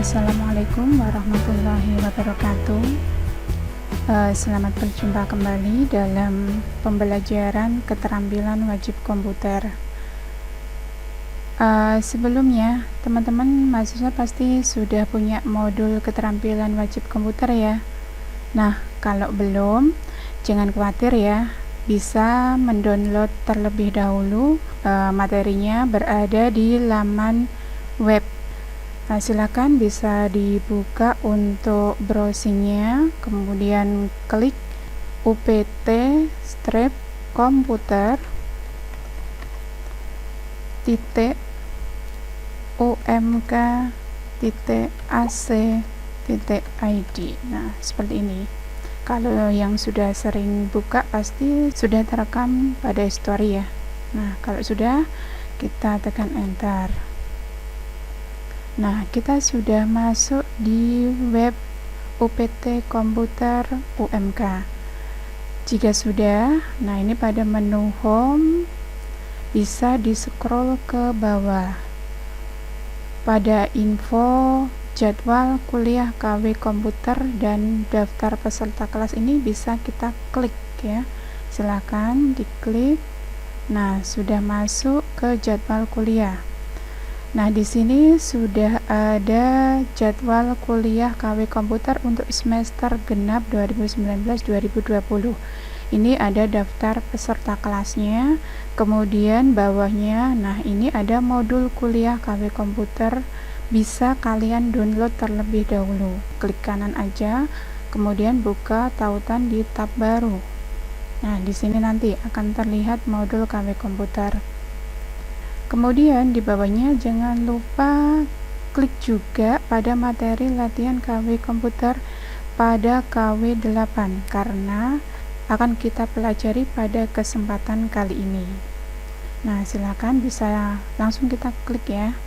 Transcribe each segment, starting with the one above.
Assalamualaikum warahmatullahi wabarakatuh. Selamat berjumpa kembali dalam pembelajaran keterampilan wajib komputer. Sebelumnya, teman-teman mahasiswa pasti sudah punya modul keterampilan wajib komputer ya. Nah, kalau belum, jangan khawatir ya. Bisa mendownload terlebih dahulu. Materinya berada di laman web. Silakan bisa dibuka untuk browsingnya, kemudian klik upt.komputer.umk.ac.id. Nah, seperti ini. Kalau yang sudah sering buka pasti sudah terekam pada history ya. Nah, kalau sudah, kita tekan enter. Nah, kita sudah masuk di web UPT Komputer UMK. Jika sudah, nah ini pada menu home bisa di-scroll ke bawah. Pada info jadwal kuliah KW komputer dan daftar peserta kelas ini bisa kita klik ya. Silakan diklik. Nah, sudah masuk ke jadwal kuliah. Nah, di sini sudah ada jadwal kuliah KW komputer untuk semester genap 2019-2020. Ini ada daftar peserta kelasnya, kemudian bawahnya, nah ini ada modul kuliah KW komputer, bisa kalian download terlebih dahulu. Klik kanan aja, kemudian buka tautan di tab baru. Nah, di sini nanti akan terlihat modul KW komputer. Kemudian di bawahnya jangan lupa klik juga pada materi latihan KW komputer pada KW 8 karena akan kita pelajari pada kesempatan kali ini. Nah, silakan bisa langsung kita klik ya.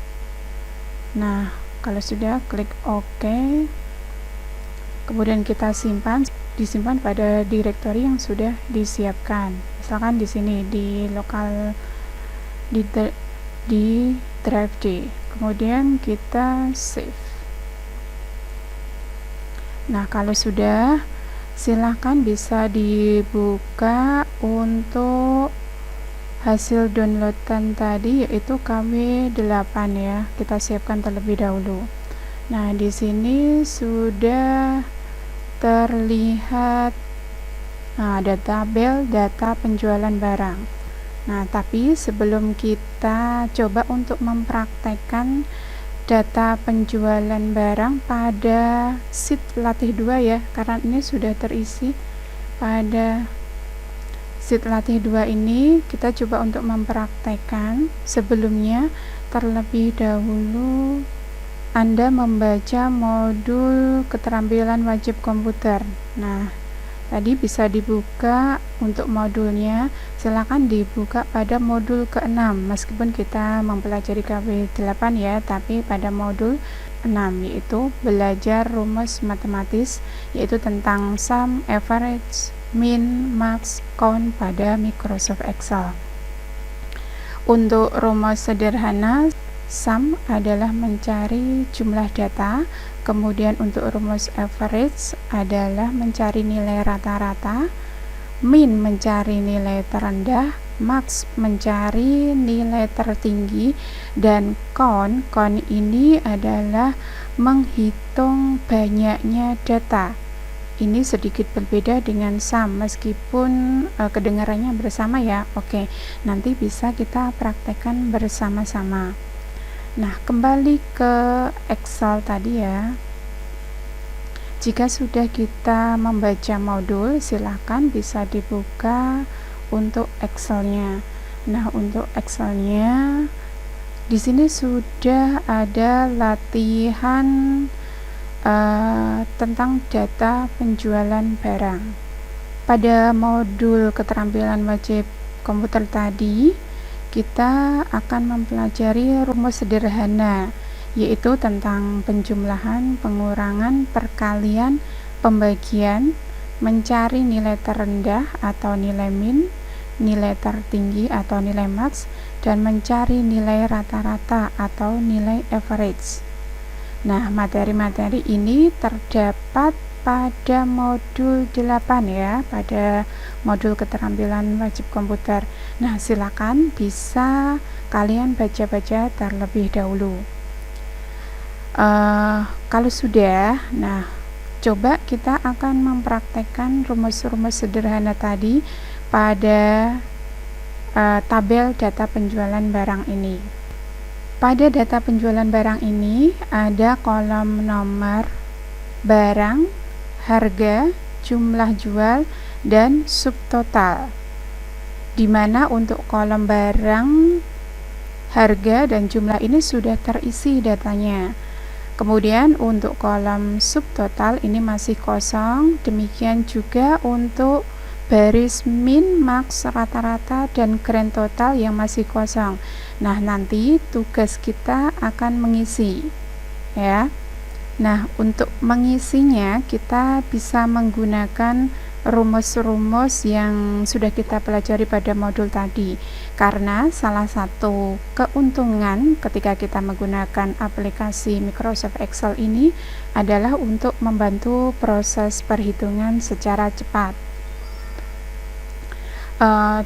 Nah, kalau sudah klik OK. Kemudian kita disimpan pada direktori yang sudah disiapkan. Misalkan di sini di lokal di drive D, kemudian kita save. Nah, kalau sudah, silahkan bisa dibuka untuk hasil downloadan tadi, yaitu KW 8 ya. Kita siapkan terlebih dahulu. Nah, di sini sudah terlihat ada tabel data penjualan barang. Nah, tapi sebelum kita coba untuk mempraktekkan data penjualan barang pada sheet latih 2 ya, karena ini sudah terisi pada sheet latih 2 ini, kita coba untuk mempraktekkan. Sebelumnya, terlebih dahulu Anda membaca modul keterampilan wajib komputer. Nah, tadi bisa dibuka untuk modulnya, silakan dibuka pada modul ke-6 meskipun kita mempelajari KW 8 ya, tapi pada modul 6 yaitu belajar rumus matematis, yaitu tentang sum, average, min, max, count pada Microsoft Excel. Untuk rumus sederhana, sum adalah mencari jumlah data, kemudian untuk rumus average adalah mencari nilai rata-rata, min mencari nilai terendah, max mencari nilai tertinggi, dan count ini adalah menghitung banyaknya data. Ini sedikit berbeda dengan sum meskipun kedengarannya bersama ya. Oke, nanti bisa kita praktekkan bersama-sama. Nah, kembali ke Excel tadi ya. Jika sudah kita membaca modul, silakan bisa dibuka untuk Excel-nya. Nah, untuk Excel-nya di sini sudah ada latihan tentang data penjualan barang. Pada modul keterampilan wajib komputer tadi, kita akan mempelajari rumus sederhana, yaitu tentang penjumlahan, pengurangan, perkalian, pembagian, mencari nilai terendah atau nilai min, nilai tertinggi atau nilai max, dan mencari nilai rata-rata atau nilai average. Nah, materi-materi ini terdapat pada modul 8 ya, pada modul keterampilan wajib komputer. Nah, silakan bisa kalian baca-baca terlebih dahulu. Kalau sudah, nah coba kita akan mempraktekkan rumus-rumus sederhana tadi pada tabel data penjualan barang ini. Pada data penjualan barang ini ada kolom nomor barang, harga, jumlah jual, dan subtotal. Di mana untuk kolom barang, harga, dan jumlah ini sudah terisi datanya. Kemudian untuk kolom subtotal ini masih kosong, demikian juga untuk baris min, max, rata-rata, dan grand total yang masih kosong. Nah, nanti tugas kita akan mengisi ya. Nah, untuk mengisinya kita bisa menggunakan rumus-rumus yang sudah kita pelajari pada modul tadi, karena salah satu keuntungan ketika kita menggunakan aplikasi Microsoft Excel ini adalah untuk membantu proses perhitungan secara cepat.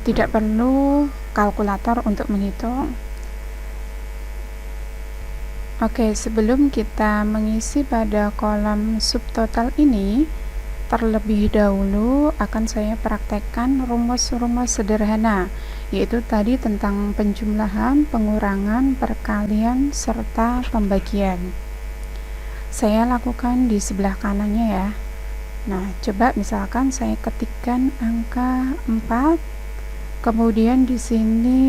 Tidak perlu kalkulator untuk menghitung. Oke, sebelum kita mengisi pada kolom subtotal ini, terlebih dahulu akan saya praktekkan rumus-rumus sederhana, yaitu tadi tentang penjumlahan, pengurangan, perkalian, serta pembagian. Saya lakukan di sebelah kanannya ya. Nah, coba misalkan saya ketikkan angka 4, kemudian di sini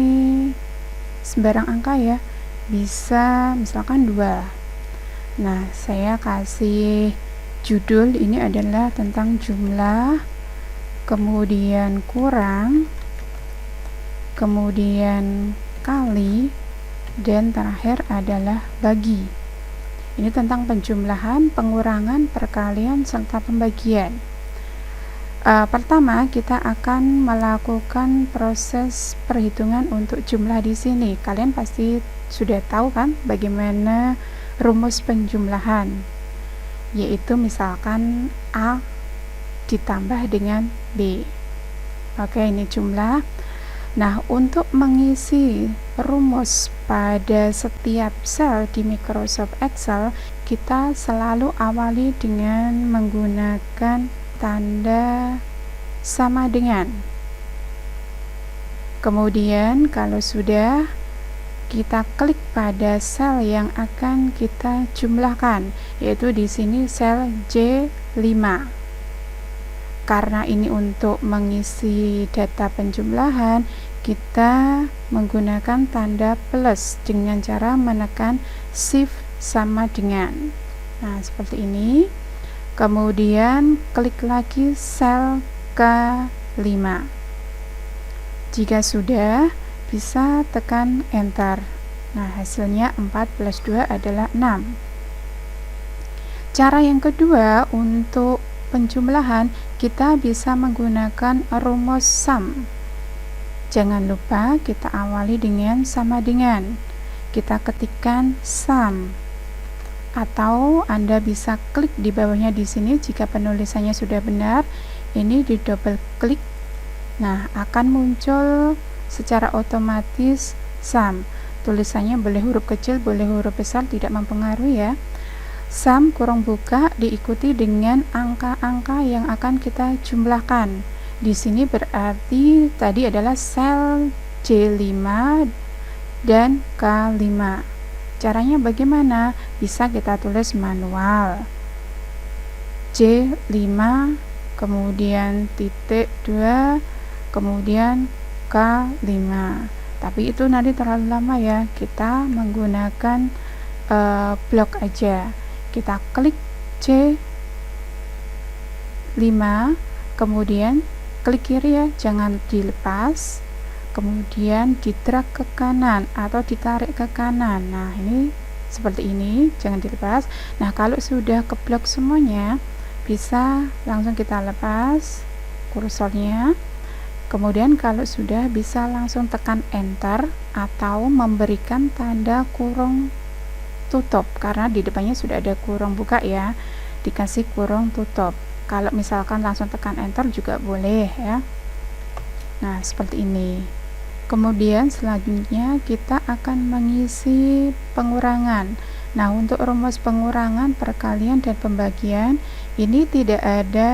sembarang angka ya, bisa misalkan 2. Nah, saya kasih judul ini adalah tentang jumlah, kemudian kurang, kemudian kali, dan terakhir adalah bagi. Ini tentang penjumlahan, pengurangan, perkalian, serta pembagian. Pertama, kita akan melakukan proses perhitungan untuk jumlah di sini. Kalian pasti sudah tahu kan bagaimana rumus penjumlahan, yaitu misalkan A ditambah dengan B. Oke, ini jumlah. Nah, untuk mengisi rumus pada setiap sel di Microsoft Excel, kita selalu awali dengan menggunakan tanda sama dengan. Kemudian kalau sudah, kita klik pada sel yang akan kita jumlahkan, yaitu di sini sel J5. Karena ini untuk mengisi data penjumlahan, kita menggunakan tanda plus dengan cara menekan shift sama dengan. Nah, seperti ini. Kemudian klik lagi sel K5. Jika sudah, bisa tekan enter. Nah, hasilnya 4 plus 2 adalah 6. Cara yang kedua untuk penjumlahan, kita bisa menggunakan rumus sum. Jangan lupa kita awali dengan sama dengan. Kita ketikkan sum. Atau Anda bisa klik di bawahnya di sini jika penulisannya sudah benar. Ini di double klik. Nah, akan muncul secara otomatis sum. Tulisannya boleh huruf kecil, boleh huruf besar, tidak mempengaruhi ya. Sum kurung buka diikuti dengan angka-angka yang akan kita jumlahkan. Di sini berarti tadi adalah sel J5 dan K5. Caranya bagaimana? Bisa kita tulis manual. J5, kemudian titik 2, kemudian K5. Tapi itu nanti terlalu lama ya. Kita menggunakan blok aja. Kita klik C5, kemudian klik kiri ya, jangan dilepas. Kemudian di-drag ke kanan atau ditarik ke kanan. Nah, ini seperti ini, jangan dilepas. Nah, kalau sudah keblok semuanya, bisa langsung kita lepas kursornya. Kemudian kalau sudah, bisa langsung tekan enter atau memberikan tanda kurung tutup karena di depannya sudah ada kurung buka ya, dikasih kurung tutup. Kalau misalkan langsung tekan enter juga boleh ya. Nah, seperti ini. Kemudian selanjutnya kita akan mengisi pengurangan. Nah, untuk rumus pengurangan, perkalian, dan pembagian ini tidak ada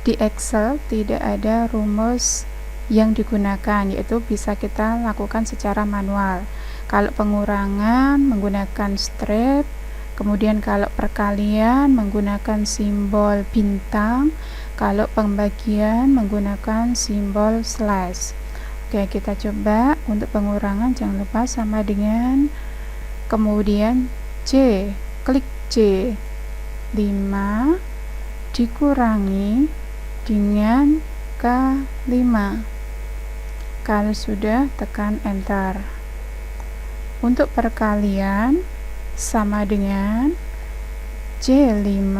di Excel, tidak ada rumus yang digunakan, yaitu bisa kita lakukan secara manual. Kalau pengurangan menggunakan strip, kemudian kalau perkalian menggunakan simbol bintang, kalau pembagian menggunakan simbol slash. Oke, kita coba. Untuk pengurangan jangan lupa sama dengan, kemudian C, klik C, 5 dikurangi dengan K5. Kalau sudah, tekan enter. Untuk perkalian sama dengan C5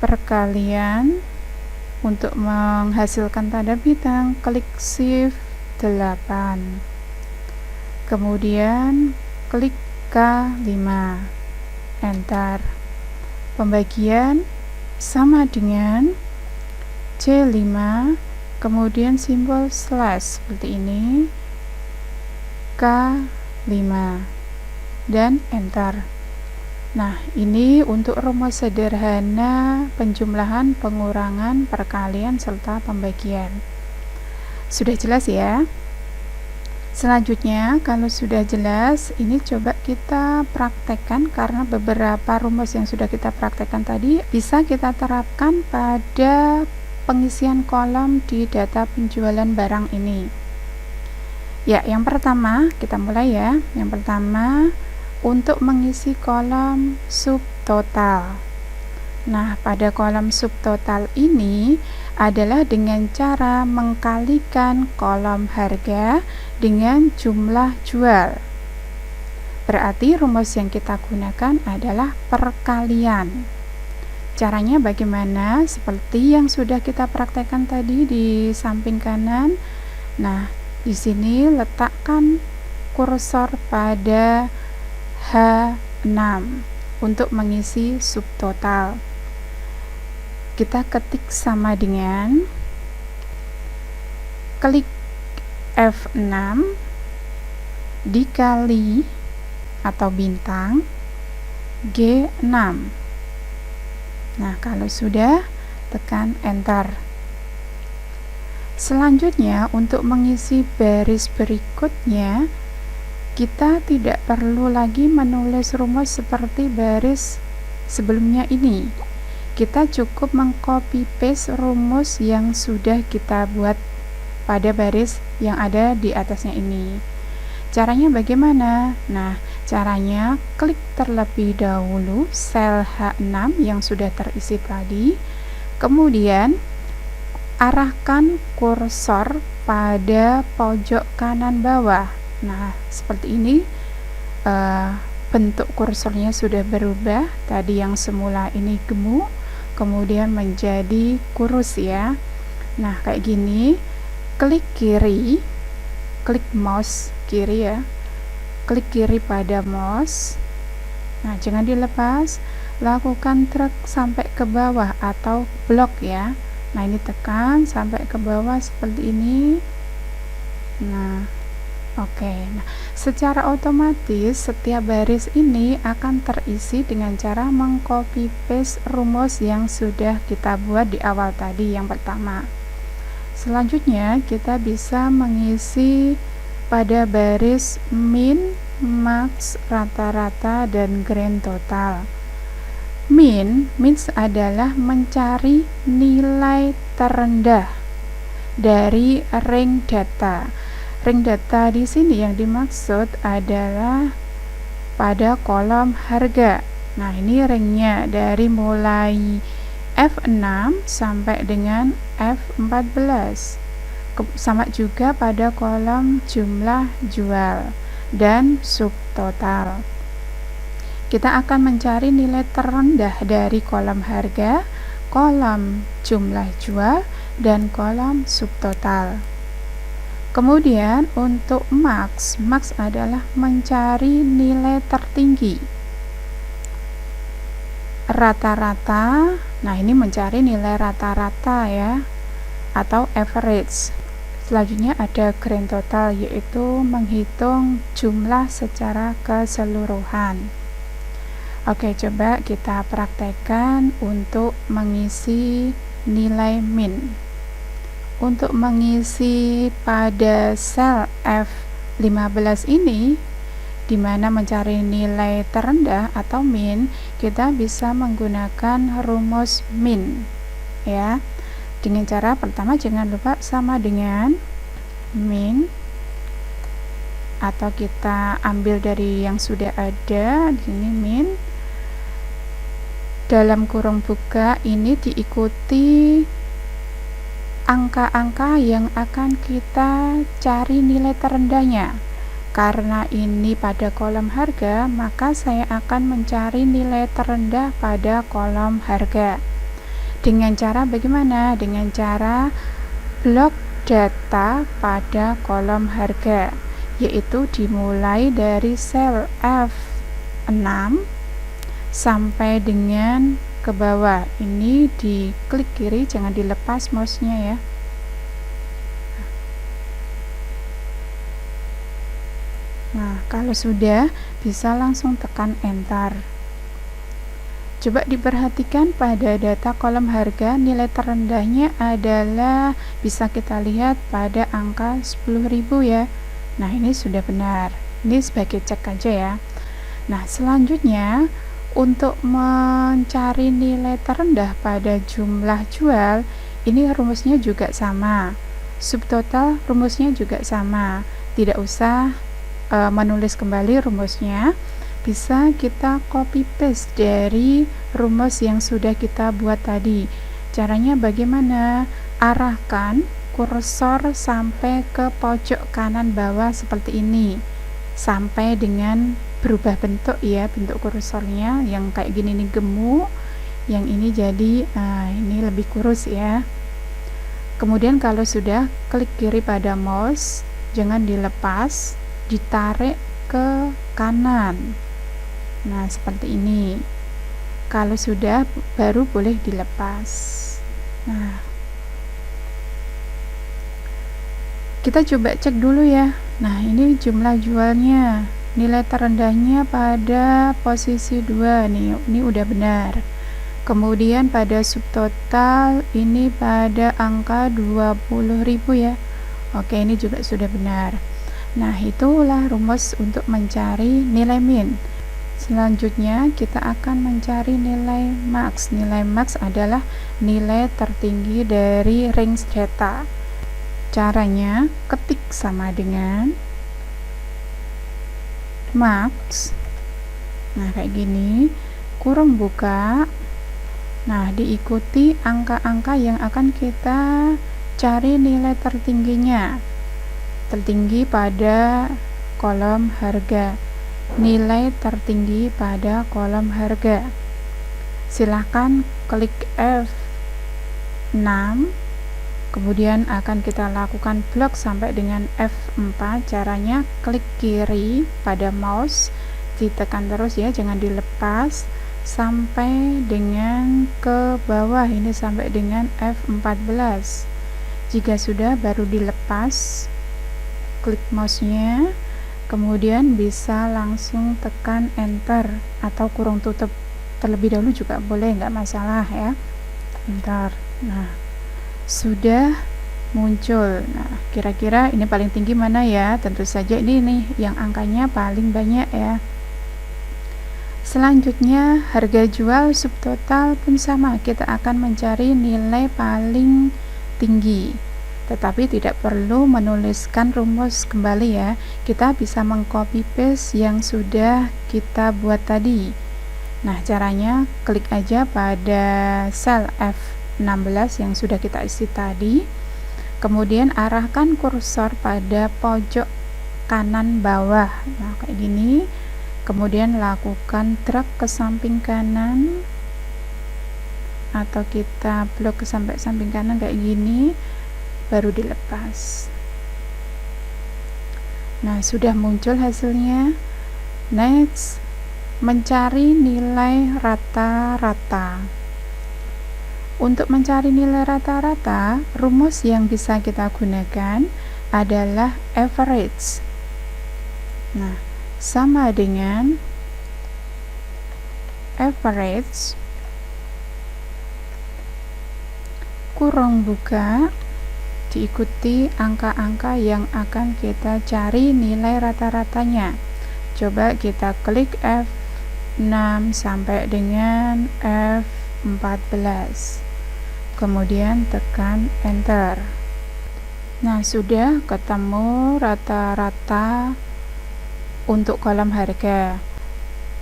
perkalian. Untuk menghasilkan tanda bintang, klik shift 8, kemudian klik K5, enter. Pembagian sama dengan C5 kemudian simbol slash seperti ini, K5, dan enter. Nah, ini untuk rumus sederhana penjumlahan, pengurangan, perkalian, serta pembagian. Sudah jelas ya? Selanjutnya, kalau sudah jelas, ini coba kita praktekkan karena beberapa rumus yang sudah kita praktekkan tadi bisa kita terapkan pada pengisian kolom di data penjualan barang ini. Ya, yang pertama, kita mulai ya. Yang pertama, untuk mengisi kolom subtotal. Nah, pada kolom subtotal ini adalah dengan cara mengkalikan kolom harga dengan jumlah jual. Berarti rumus yang kita gunakan adalah perkalian. Caranya bagaimana? Seperti yang sudah kita praktekkan tadi di samping kanan. Nah, di sini letakkan kursor pada H6 untuk mengisi subtotal. Kita ketik sama dengan, klik F6 dikali atau bintang G6. Nah, kalau sudah, tekan enter. Selanjutnya, untuk mengisi baris berikutnya, kita tidak perlu lagi menulis rumus seperti baris sebelumnya ini. Kita cukup mengcopy paste rumus yang sudah kita buat pada baris yang ada di atasnya ini. Caranya bagaimana? Nah, caranya klik terlebih dahulu sel H6 yang sudah terisi tadi, kemudian arahkan kursor pada pojok kanan bawah. Nah, seperti ini bentuk kursornya sudah berubah. Tadi yang semula ini gemuk, kemudian menjadi kurus ya. Nah, kayak gini. Klik kiri, klik mouse kiri ya. Klik kiri pada mouse. Nah, jangan dilepas. Lakukan drag sampai ke bawah atau blok ya. Nah, ini tekan sampai ke bawah seperti ini. Nah, oke. Nah, secara otomatis setiap baris ini akan terisi dengan cara mengcopy paste rumus yang sudah kita buat di awal tadi yang pertama. Selanjutnya kita bisa mengisi pada baris min, max, rata-rata, dan grand total. Min adalah mencari nilai terendah dari ring data. Ring data di sini yang dimaksud adalah pada kolom harga. Nah, ini ringnya dari mulai F6 sampai dengan F14. Sama juga pada kolom jumlah jual dan subtotal. Kita akan mencari nilai terendah dari kolom harga, kolom jumlah jual, dan kolom subtotal. Kemudian untuk max adalah mencari nilai tertinggi. Rata-rata, nah ini mencari nilai rata-rata ya, atau average. Selanjutnya ada grand total, yaitu menghitung jumlah secara keseluruhan. Oke, coba kita praktekkan untuk mengisi nilai min. Untuk mengisi pada sel F15 ini, di mana mencari nilai terendah atau min, kita bisa menggunakan rumus min ya. Dengan cara pertama, jangan lupa sama dengan min, atau kita ambil dari yang sudah ada di sini, min dalam kurung buka ini diikuti angka-angka yang akan kita cari nilai terendahnya. Karena ini pada kolom harga, maka saya akan mencari nilai terendah pada kolom harga. Dengan cara bagaimana? Dengan cara blok data pada kolom harga, yaitu dimulai dari sel F6 sampai dengan ke bawah. Ini diklik kiri, jangan dilepas mouse-nya ya. Nah, kalau sudah, bisa langsung tekan enter. Coba diperhatikan pada data kolom harga, nilai terendahnya adalah bisa kita lihat pada angka 10.000 ya. Nah, ini sudah benar. Ini sebagai cek aja ya. Nah, selanjutnya untuk mencari nilai terendah pada jumlah jual, ini rumusnya juga sama. Subtotal rumusnya juga sama. Tidak usah menulis kembali rumusnya, bisa kita copy paste dari rumus yang sudah kita buat tadi. Caranya bagaimana? Arahkan kursor sampai ke pojok kanan bawah seperti ini, sampai dengan berubah bentuk ya, bentuk kursornya yang kayak gini nih gemuk, yang ini jadi ini lebih kurus ya. Kemudian kalau sudah, klik kiri pada mouse, jangan dilepas, ditarik ke kanan. Nah, seperti ini. Kalau sudah, baru boleh dilepas. Nah, kita coba cek dulu ya. Nah, ini jumlah jualnya, nilai terendahnya pada posisi 2 nih. Ini udah benar. Kemudian pada subtotal ini pada angka 20.000 ya. Oke, ini juga sudah benar. Nah, itulah rumus untuk mencari nilai min. Selanjutnya kita akan mencari nilai max. Nilai max adalah nilai tertinggi dari range data. Caranya ketik sama dengan max. Nah, kayak gini, kurung buka. Nah, diikuti angka-angka yang akan kita cari nilai tertingginya. Tertinggi pada kolom harga, nilai tertinggi pada kolom harga. Silahkan klik F6, kemudian akan kita lakukan blok sampai dengan F4. Caranya klik kiri pada mouse, ditekan terus ya, jangan dilepas, sampai dengan ke bawah, ini sampai dengan F14. Jika sudah, baru dilepas, klik mouse-nya, kemudian bisa langsung tekan enter atau kurung tutup terlebih dahulu juga boleh, nggak masalah ya. Bentar. Nah, sudah muncul. Nah, kira-kira ini paling tinggi mana ya? Tentu saja ini nih yang angkanya paling banyak ya. Selanjutnya harga jual subtotal pun sama, kita akan mencari nilai paling tinggi. Tetapi tidak perlu menuliskan rumus kembali ya, kita bisa mengcopy paste yang sudah kita buat tadi. Nah, caranya klik aja pada sel F16 yang sudah kita isi tadi, kemudian arahkan kursor pada pojok kanan bawah. Nah, kayak gini, kemudian lakukan drag ke samping kanan, atau kita blok ke sampai samping kanan kayak gini, baru dilepas. Nah, sudah muncul hasilnya. Next, mencari nilai rata-rata. Untuk mencari nilai rata-rata, rumus yang bisa kita gunakan adalah average. Nah, sama dengan average kurung buka diikuti angka-angka yang akan kita cari nilai rata-ratanya. Coba kita klik F6 sampai dengan F14, kemudian tekan enter. Nah, sudah ketemu rata-rata untuk kolom harga.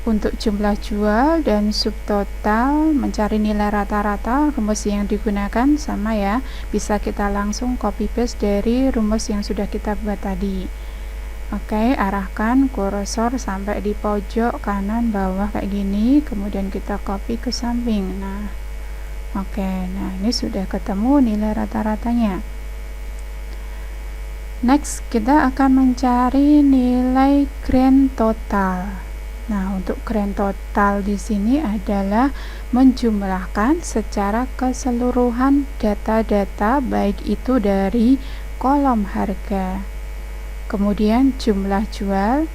Untuk jumlah jual dan subtotal, mencari nilai rata-rata, rumus yang digunakan sama ya, bisa kita langsung copy paste dari rumus yang sudah kita buat tadi. Oke, arahkan kursor sampai di pojok kanan bawah kayak gini, kemudian kita copy ke samping. Nah, oke, nah ini sudah ketemu nilai rata-ratanya. Next, kita akan mencari nilai grand total. Nah, untuk grand total di sini adalah menjumlahkan secara keseluruhan data-data, baik itu dari kolom harga, kemudian jumlah jual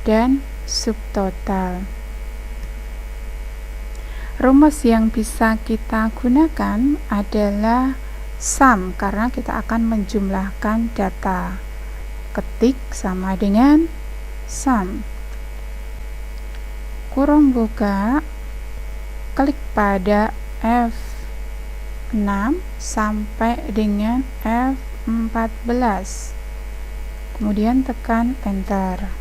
dan subtotal. Rumus yang bisa kita gunakan adalah sum, karena kita akan menjumlahkan data. Ketik sama dengan sum. Kurung buka, klik pada F6 sampai dengan F14, kemudian tekan enter.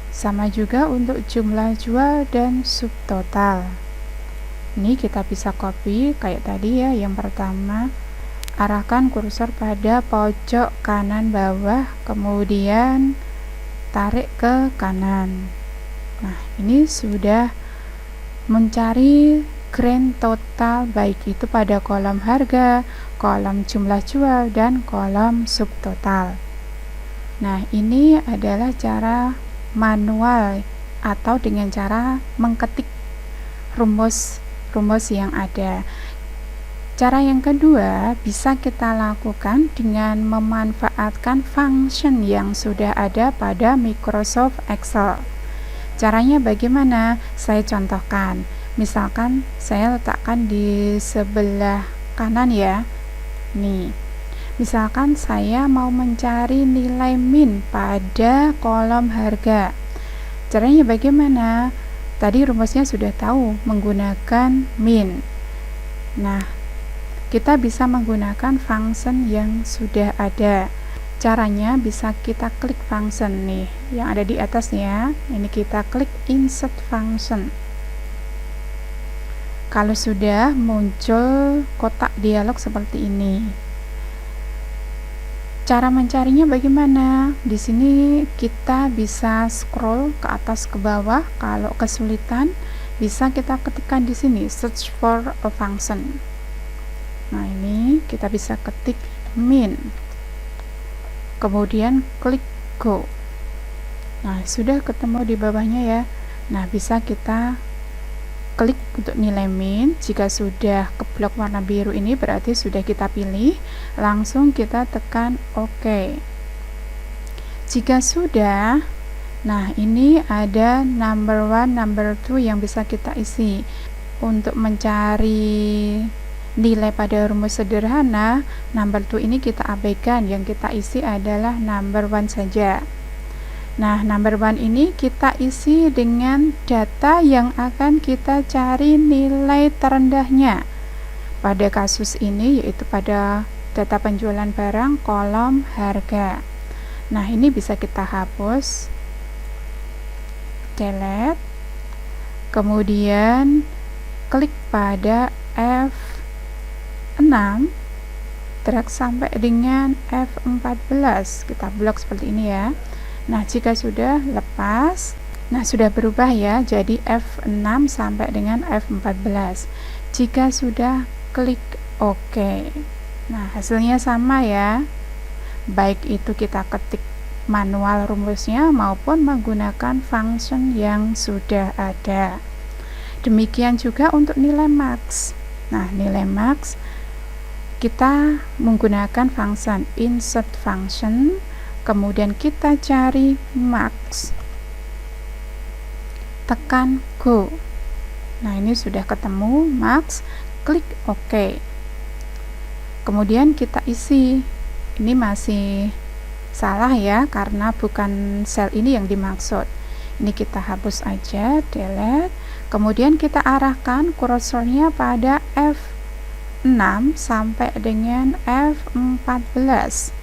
Sama juga untuk jumlah jual dan subtotal. Ini kita bisa copy kayak tadi ya. Yang pertama, arahkan kursor pada pojok kanan bawah, kemudian tarik ke kanan. Nah, ini sudah mencari grand total, baik itu pada kolom harga, kolom jumlah jual, dan kolom subtotal. Nah, ini adalah cara manual atau dengan cara mengketik rumus yang ada. Cara yang kedua bisa kita lakukan dengan memanfaatkan function yang sudah ada pada Microsoft Excel. Caranya bagaimana? Saya contohkan. Misalkan saya letakkan di sebelah kanan ya. Nih. Misalkan saya mau mencari nilai min pada kolom harga. Caranya bagaimana? Tadi rumusnya sudah tahu, menggunakan min. Nah, kita bisa menggunakan function yang sudah ada. Caranya bisa kita klik function nih yang ada di atas ya. Ini kita klik insert function. Kalau sudah muncul kotak dialog seperti ini. Cara mencarinya bagaimana? Di sini kita bisa scroll ke atas ke bawah. Kalau kesulitan bisa kita ketikkan di sini search for a function. Nah, ini kita bisa ketik min. Kemudian klik go. Nah, sudah ketemu di bawahnya ya. Nah, bisa kita klik untuk nilai min. Jika sudah ke blok warna biru ini berarti sudah kita pilih. Langsung kita tekan OK. Jika sudah, nah ini ada number 1, number 2 yang bisa kita isi. Untuk mencari nilai pada rumus sederhana, number 2 ini kita abaikan, yang kita isi adalah number 1 saja. Nah, number 1 ini kita isi dengan data yang akan kita cari nilai terendahnya. Pada kasus ini yaitu pada data penjualan barang kolom harga. Nah, ini bisa kita hapus, delete, kemudian klik pada F6, drag sampai dengan F14, kita blok seperti ini ya. Nah, jika sudah lepas, nah sudah berubah ya, jadi F6 sampai dengan F14. Jika sudah, klik OK. Nah, hasilnya sama ya, baik itu kita ketik manual rumusnya maupun menggunakan function yang sudah ada. Demikian juga untuk nilai max. Nah, nilai max kita menggunakan function insert function, kemudian kita cari max, tekan go. Nah, ini sudah ketemu max, klik OK. Kemudian kita isi. Ini masih salah ya, karena bukan sel ini yang dimaksud. Ini kita hapus aja, delete. Kemudian kita arahkan kursornya pada F6 sampai dengan F14.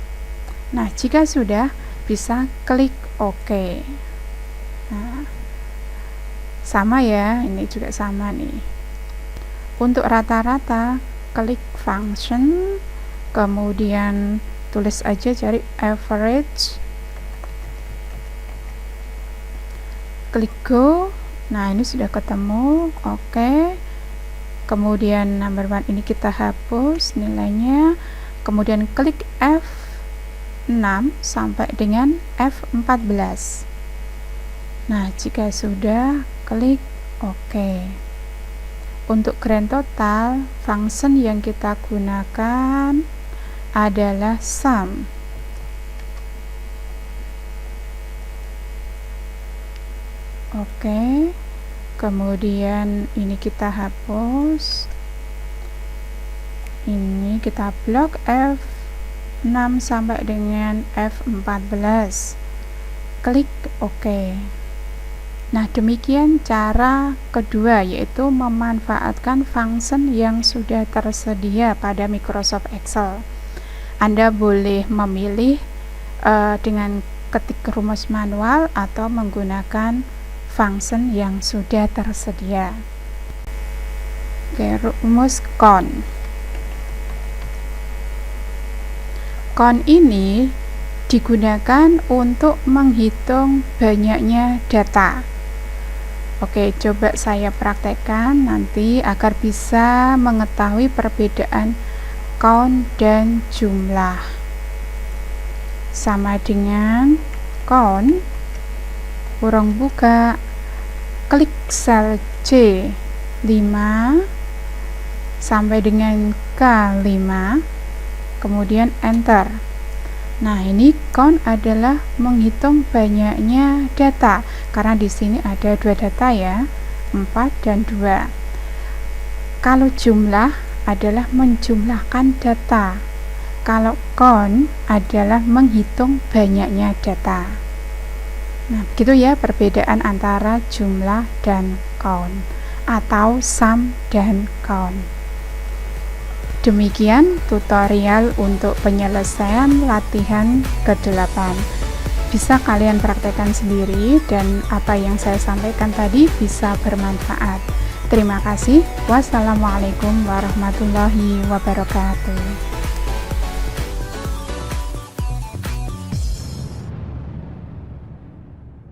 Nah, jika sudah, bisa klik OK. Nah, sama ya, ini juga sama nih. Untuk rata-rata, klik function, kemudian tulis aja, cari average, klik go. Nah, ini sudah ketemu, oke. Kemudian number one ini kita hapus nilainya, kemudian klik F6 sampai dengan F14. Nah, jika sudah, klik OK. Untuk grand total, function yang kita gunakan adalah sum. Oke. Kemudian ini kita hapus. Ini kita blok F6 sampai dengan F14. Klik OK. Nah, demikian cara kedua, yaitu memanfaatkan function yang sudah tersedia pada Microsoft Excel. Anda boleh memilih dengan ketik rumus manual atau menggunakan function yang sudah tersedia. Oke, rumus count. Count ini digunakan untuk menghitung banyaknya data. Oke, coba saya praktekkan nanti agar bisa mengetahui perbedaan count dan jumlah. Sama dengan count, kurung buka, klik sel C5 sampai dengan K5, kemudian enter. Nah, ini count adalah menghitung banyaknya data, karena di sini ada dua data ya, 4 dan 2. Kalau jumlah adalah menjumlahkan data. Kalau count adalah menghitung banyaknya data. Nah, begitu ya perbedaan antara jumlah dan count, atau sum dan count. Demikian tutorial untuk penyelesaian latihan ke-8. Bisa kalian praktekkan sendiri dan apa yang saya sampaikan tadi bisa bermanfaat. Terima kasih. Wassalamualaikum warahmatullahi wabarakatuh.